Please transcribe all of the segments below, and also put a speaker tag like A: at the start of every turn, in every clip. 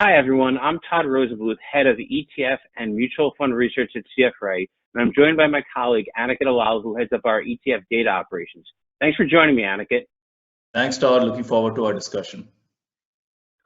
A: Hi, everyone. I'm Todd Rosenbluth, head of ETF and mutual fund research at CFRA, and I'm joined by my colleague, Aniket Ullal, who heads up our ETF data operations. Thanks for joining me, Aniket.
B: Thanks, Todd. Looking forward to our discussion.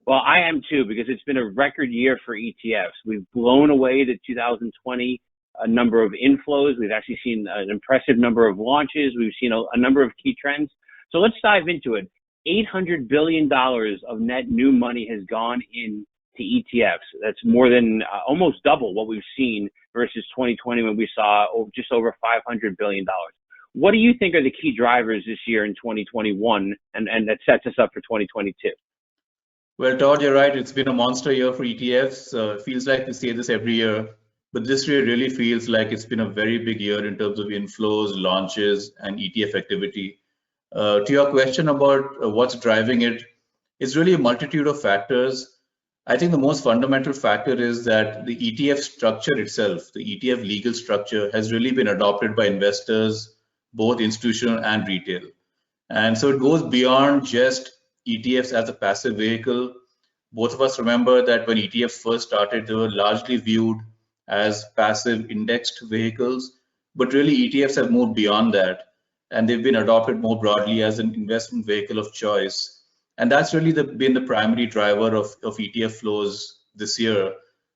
A: Well, I am too, because it's been a record year for ETFs. We've blown away the 2020 number of inflows. We've actually seen an impressive number of launches. We've seen a number of key trends. So let's dive into it. $800 billion of net new money has gone in to ETFs. That's more than almost double what we've seen versus 2020 when we saw just over $500 billion. What do you think are the key drivers this year in 2021 and that sets us up for 2022?
B: Well, Todd, you're right. It's been a monster year for ETFs. It feels like we say this every year, but this year really feels like it's been a very big year in terms of inflows, launches, and ETF activity. To your question about what's driving it, it's really a multitude of factors. I think the most fundamental factor is that the ETF structure itself, the ETF legal structure, has really been adopted by investors, both institutional and retail. And so it goes beyond just ETFs as a passive vehicle. Both of us remember that when ETFs first started, they were largely viewed as passive indexed vehicles, but really ETFs have moved beyond that, and they've been adopted more broadly as an investment vehicle of choice. And that's really been the primary driver of ETF flows this year.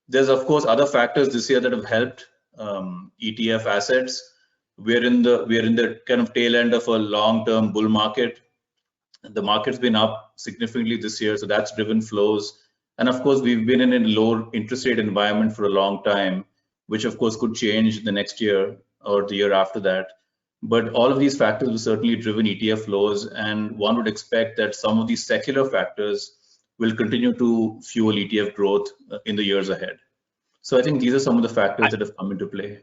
B: There's, of course, other factors this year that have helped ETF assets. We're in the kind of tail end of a long-term bull market. The market's been up significantly this year, so that's driven flows. And of course, we've been in a low interest rate environment for a long time, which of course could change the next year or the year after that. But all of these factors have certainly driven ETF flows, and one would expect that some of these secular factors will continue to fuel ETF growth in the years ahead. So I think these are some of the factors that have come into play.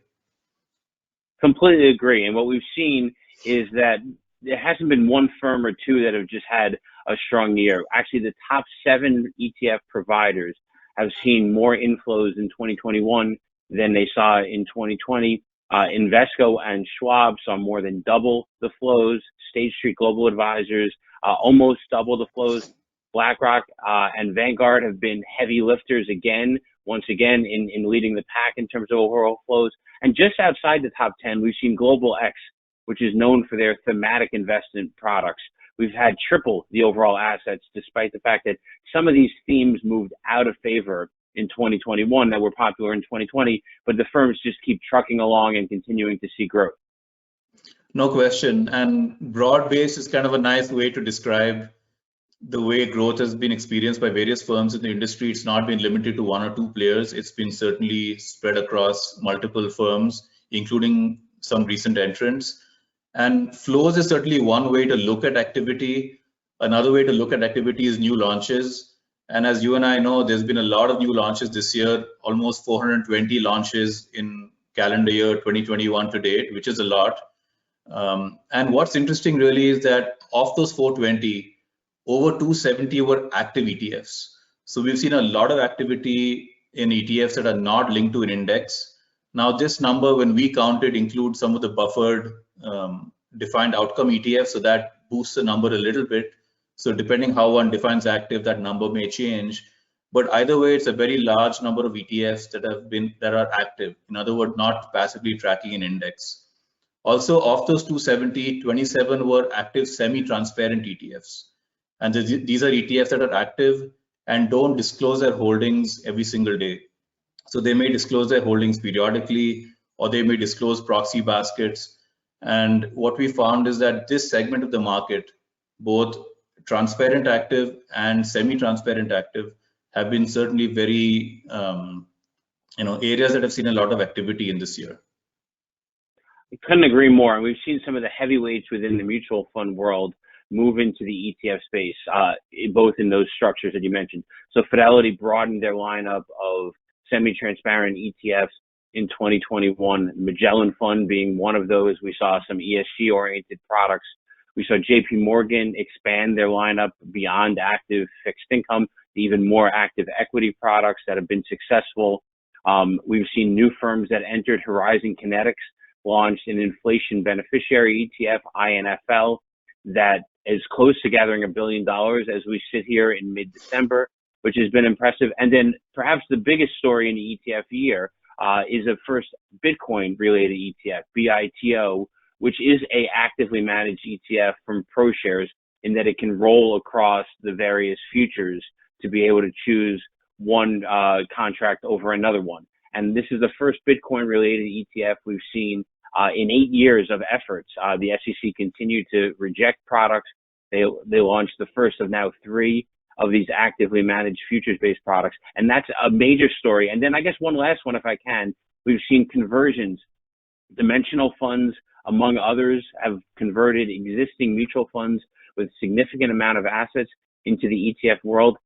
A: Completely agree. And what we've seen is that there hasn't been one firm or two that have just had a strong year. Actually, the top 7 ETF providers have seen more inflows in 2021 than they saw in 2020. Invesco and Schwab saw more than double the flows. State Street Global Advisors almost double the flows. BlackRock and Vanguard have been heavy lifters once again in leading the pack in terms of overall flows. And just outside the top 10, we've seen Global X, which is known for their thematic investment products. We've had triple the overall assets, despite the fact that some of these themes moved out of favor in 2021 that were popular in 2020, but the firms just keep trucking along and continuing to see growth.
B: No question. And broad-based is kind of a nice way to describe the way growth has been experienced by various firms in the industry. It's not been limited to one or two players. It's been certainly spread across multiple firms, including some recent entrants. And flows is certainly one way to look at activity. Another way to look at activity is new launches. And as you and I know, there's been a lot of new launches this year, almost 420 launches in calendar year 2021 to date, which is a lot. And what's interesting really is that of those 420, over 270 were active ETFs. So we've seen a lot of activity in ETFs that are not linked to an index. Now this number, when we count it, includes some of the buffered defined outcome ETFs, so that boosts the number a little bit. So depending how one defines active, that number may change. But either way, it's a very large number of ETFs that are active. In other words, not passively tracking an index. Also, of those 270, 27 were active semi-transparent ETFs. And these are ETFs that are active and don't disclose their holdings every single day. So they may disclose their holdings periodically, or they may disclose proxy baskets. And what we found is that this segment of the market, both transparent active and semi-transparent active, have been certainly very, areas that have seen a lot of activity in this year.
A: I couldn't agree more. And we've seen some of the heavyweights within the mutual fund world move into the ETF space, both in those structures that you mentioned. So Fidelity broadened their lineup of semi-transparent ETFs in 2021, Magellan Fund being one of those. We saw some ESG-oriented products. We saw JP Morgan expand their lineup beyond active fixed income to even more active equity products that have been successful. We've seen new firms that entered. Horizon Kinetics launched an inflation beneficiary ETF, INFL, that is close to gathering $1 billion as we sit here in mid-December. which has been impressive. And then perhaps the biggest story in the ETF year is the first Bitcoin related ETF, BITO, which is a actively managed ETF from ProShares, in that it can roll across the various futures to be able to choose one contract over another one. And this is the first Bitcoin related ETF we've seen in 8 years of efforts. The SEC continued to reject products. They launched the first of now 3 of these actively managed futures-based products. And that's a major story. And then I guess one last one, if I can, we've seen conversions. Dimensional funds, among others, have converted existing mutual funds with significant amount of assets into the ETF world.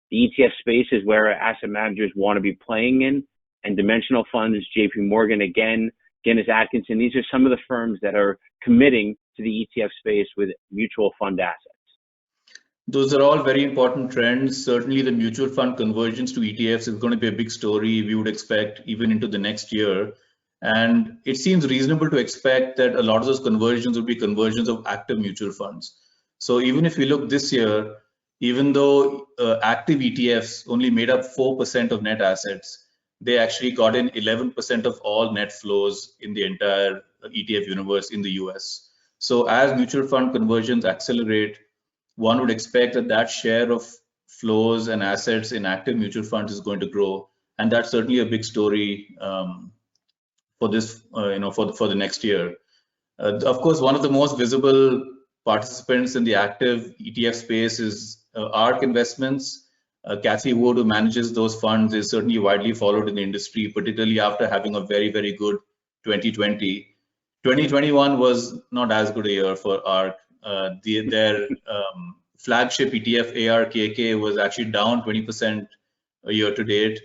A: The ETF space is where asset managers want to be playing in, and dimensional funds, JP Morgan again, Guinness Atkinson, these are some of the firms that are committing to the ETF space with mutual fund assets.
B: Those are all very important trends. Certainly the mutual fund conversions to ETFs is going to be a big story we would expect even into the next year. And it seems reasonable to expect that a lot of those conversions will be conversions of active mutual funds. So even if we look this year, even though active ETFs only made up 4% of net assets, they actually got in 11% of all net flows in the entire ETF universe in the US. So as mutual fund conversions accelerate, one would expect that that share of flows and assets in active mutual funds is going to grow. And that's certainly a big story for this, for the next year. Of course, one of the most visible participants in the active ETF space is ARK Investments. Kathy Wood, who manages those funds, is certainly widely followed in the industry, particularly after having a very, very good 2020. 2021 was not as good a year for ARK. Their flagship ETF ARKK was actually down 20% year to date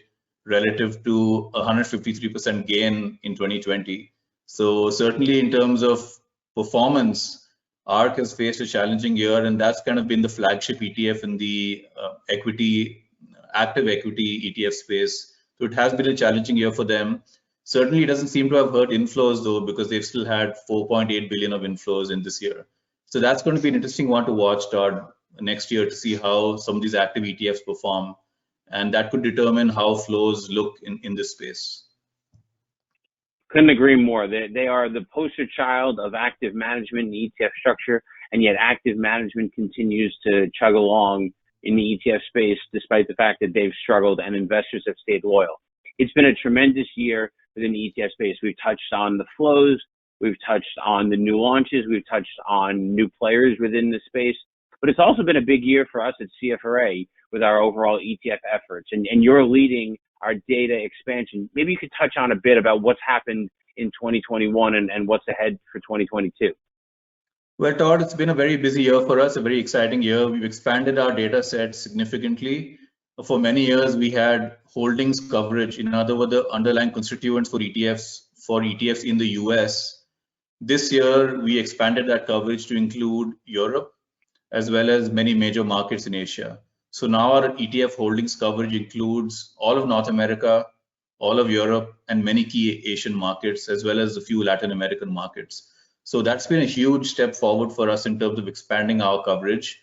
B: relative to 153% gain in 2020. So certainly in terms of performance, ARK has faced a challenging year, and that's kind of been the flagship ETF in the active equity ETF space. So it has been a challenging year for them. Certainly it doesn't seem to have hurt inflows though, because they've still had 4.8 billion of inflows in this year. So that's going to be an interesting one to watch, Todd, next year to see how some of these active ETFs perform. And that could determine how flows look in this space.
A: Couldn't agree more. They are the poster child of active management in the ETF structure, and yet active management continues to chug along in the ETF space, despite the fact that they've struggled and investors have stayed loyal. It's been a tremendous year within the ETF space. We've touched on the flows, we've touched on the new launches, we've touched on new players within the space, but it's also been a big year for us at CFRA with our overall ETF efforts, and you're leading our data expansion. Maybe you could touch on a bit about what's happened in 2021 and what's ahead for 2022.
B: Well, Todd, it's been a very busy year for us, a very exciting year. We've expanded our data set significantly. For many years, we had holdings coverage, in other words, the underlying constituents for ETFs in the US. This year, we expanded that coverage to include Europe, as well as many major markets in Asia. So now our ETF holdings coverage includes all of North America, all of Europe, and many key Asian markets, as well as a few Latin American markets. So that's been a huge step forward for us in terms of expanding our coverage.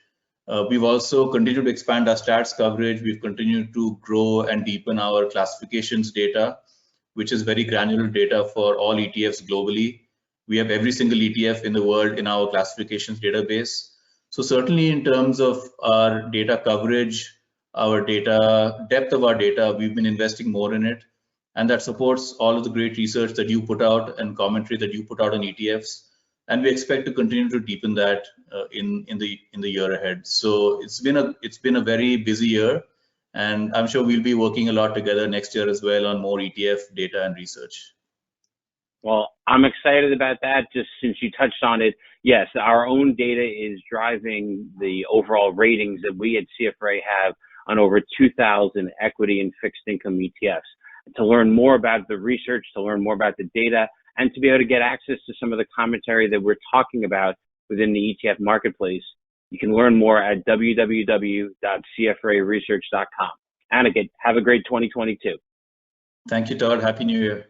B: We've also continued to expand our stats coverage. We've continued to grow and deepen our classifications data, which is very granular data for all ETFs globally. We have every single ETF in the world in our classifications database. So certainly in terms of our data coverage, our data, depth of our data, we've been investing more in it. And that supports all of the great research that you put out and commentary that you put out on ETFs. And we expect to continue to deepen that in the year ahead. So it's been a very busy year, and I'm sure we'll be working a lot together next year as well on more ETF data and research.
A: Well, I'm excited about that. Just since you touched on it, yes, our own data is driving the overall ratings that we at CFRA have on over 2,000 equity and fixed income ETFs. To learn more about the research, to learn more about the data, and to be able to get access to some of the commentary that we're talking about within the ETF marketplace, you can learn more at www.cfraresearch.com. Aniket, have a great 2022.
B: Thank you, Todd. Happy New Year.